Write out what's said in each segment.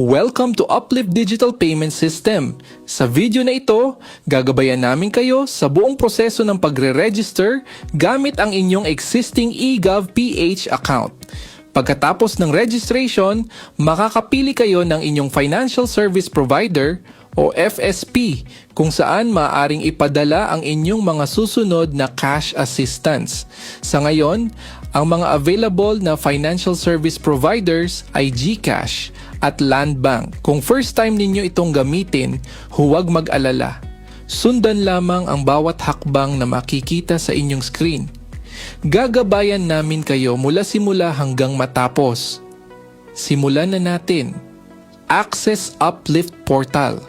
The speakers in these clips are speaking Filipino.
Welcome to Uplift Digital Payment System. Sa video na ito, gagabayan namin kayo sa buong proseso ng pagre-register gamit ang inyong existing eGov.ph account. Pagkatapos ng registration, makakapili kayo ng inyong Financial Service Provider o FSP kung saan maaaring ipadala ang inyong mga susunod na cash assistance. Sa ngayon, ang mga available na financial service providers ay GCash at Land Bank. Kung first time ninyo itong gamitin, huwag mag-alala. Sundan lamang ang bawat hakbang na makikita sa inyong screen. Gagabayan namin kayo mula simula hanggang matapos. Simulan na natin. Access Uplift Portal.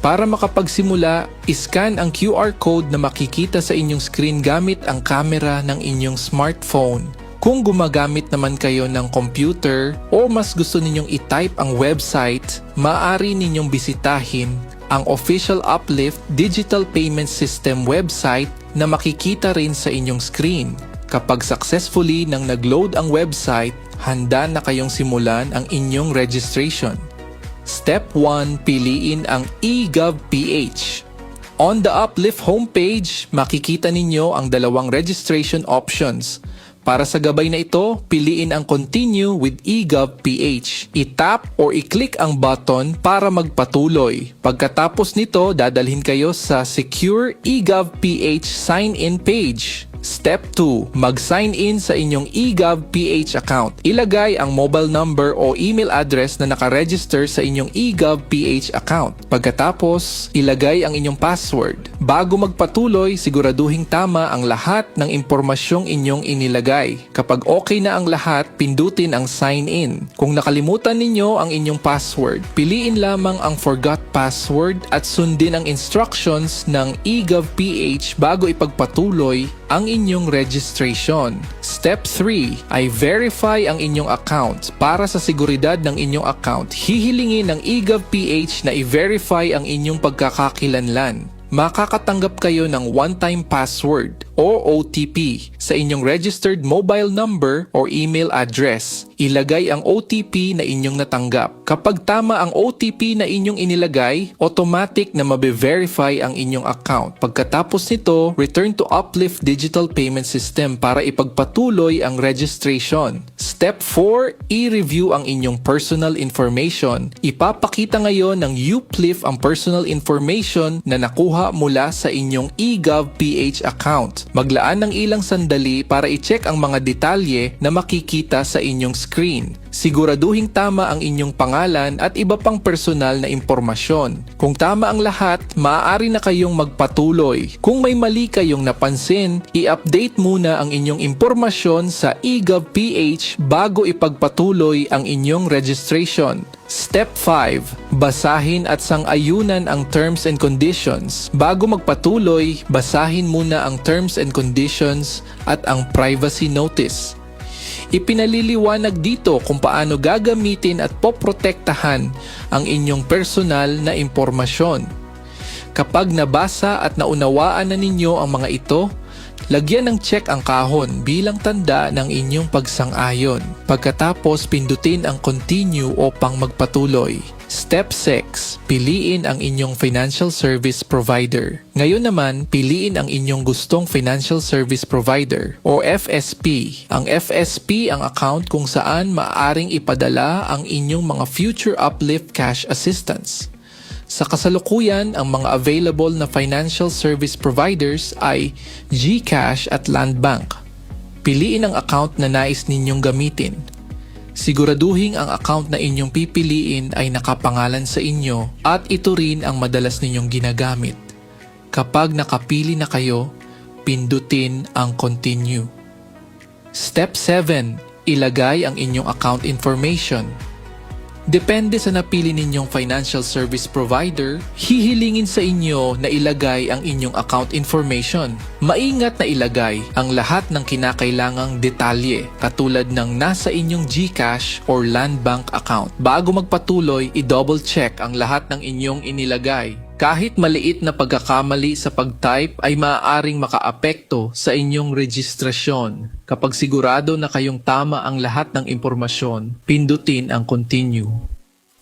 Para makapagsimula, iscan ang QR code na makikita sa inyong screen gamit ang camera ng inyong smartphone. Kung gumagamit naman kayo ng computer o mas gusto ninyong i-type ang website, maaari ninyong bisitahin ang official Uplift Digital Payment System website na makikita rin sa inyong screen. Kapag successfully nang nag-load ang website, handa na kayong simulan ang inyong registration. Step 1, piliin ang eGov.ph. On the Uplift homepage, makikita ninyo ang dalawang registration options. Para sa gabay na ito, piliin ang Continue with eGov.ph. I-tap or i-click ang button para magpatuloy. Pagkatapos nito, dadalhin kayo sa Secure eGov.ph sign-in page. Step 2, mag-sign in sa inyong eGov.ph account. Ilagay ang mobile number o email address na nakaregister sa inyong eGov.ph account. Pagkatapos, ilagay ang inyong password. Bago magpatuloy, siguraduhing tama ang lahat ng impormasyong inyong inilagay. Kapag okay na ang lahat, pindutin ang sign in. Kung nakalimutan ninyo ang inyong password, piliin lamang ang forgot password at sundin ang instructions ng eGov.ph bago ipagpatuloy ang inyong registration. Step 3 ay verify ang inyong account. Para sa seguridad ng inyong account, hihilingin ng eGov.ph na i-verify ang inyong pagkakakilanlan. Makakatanggap kayo ng one-time password o OTP sa inyong registered mobile number or email address. Ilagay ang OTP na inyong natanggap. Kapag tama ang OTP na inyong inilagay, automatic na mabe-verify ang inyong account. Pagkatapos nito, return to Uplift Digital Payment System para ipagpatuloy ang registration. Step 4, i-review ang inyong personal information. Ipapakita ngayon ng Uplift ang personal information na nakuha mula sa inyong eGov.ph account. Maglaan ng ilang sandali para i-check ang mga detalye na makikita sa inyong screen. Siguraduhing tama ang inyong pangalan at iba pang personal na impormasyon. Kung tama ang lahat, maaari na kayong magpatuloy. Kung may mali kayong napansin, i-update muna ang inyong impormasyon sa eGov.ph bago ipagpatuloy ang inyong registration. Step 5. Basahin at sang-ayunan ang terms and conditions. Bago magpatuloy, basahin muna ang terms and conditions at ang privacy notice. Ipinaliliwanag dito kung paano gagamitin at poprotektahan ang inyong personal na impormasyon. Kapag nabasa at naunawaan na ninyo ang mga ito, lagyan ng check ang kahon bilang tanda ng inyong pagsang-ayon. Pagkatapos, pindutin ang continue upang magpatuloy. Step 6. Piliin ang inyong financial service provider. Ngayon naman, piliin ang inyong gustong financial service provider o FSP. Ang FSP ang account kung saan maaaring ipadala ang inyong mga future Uplift cash assistance. Sa kasalukuyan, ang mga available na financial service providers ay GCash at Land Bank. Piliin ang account na nais ninyong gamitin. Siguraduhin ang account na inyong pipiliin ay nakapangalan sa inyo at ito rin ang madalas ninyong ginagamit. Kapag nakapili na kayo, pindutin ang continue. Step 7. Ilagay ang inyong account information. Depende sa napili ninyong financial service provider, hihilingin sa inyo na ilagay ang inyong account information. Maingat na ilagay ang lahat ng kinakailangang detalye katulad ng nasa inyong GCash or Land Bank account. Bago magpatuloy, i-double check ang lahat ng inyong inilagay. Kahit maliit na pagkakamali sa pag-type ay maaaring makaapekto sa inyong registrasyon. Kapag sigurado na kayong tama ang lahat ng impormasyon, pindutin ang continue.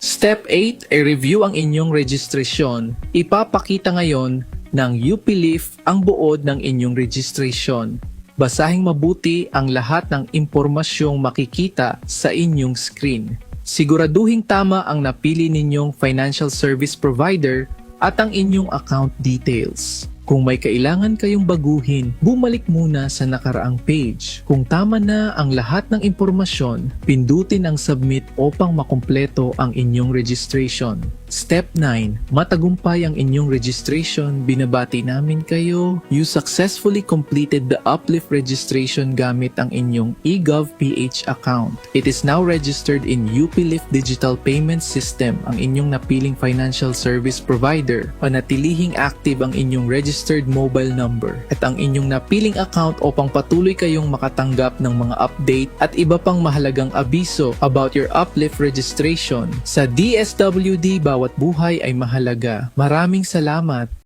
Step 8 ay review ang inyong registration. Ipapakita ngayon ng UPLIF ang buod ng inyong registration. Basahing mabuti ang lahat ng impormasyong makikita sa inyong screen. Siguraduhing tama ang napili ninyong financial service provider at ang inyong account details. Kung may kailangan kayong baguhin, bumalik muna sa nakaraang page. Kung tama na ang lahat ng impormasyon, pindutin ang submit upang makumpleto ang inyong registration. Step 9. Matagumpay ang inyong registration. Binabati namin kayo. You successfully completed the Uplift registration gamit ang inyong eGovPH account. It is now registered in UPLIF Digital Payment System, ang inyong napiling financial service provider. Panatilihing active ang inyong registered mobile number at ang inyong napiling account upang patuloy kayong makatanggap ng mga update at iba pang mahalagang abiso about your Uplift registration. Sa DSWD, bawat buhay ay mahalaga. Maraming salamat!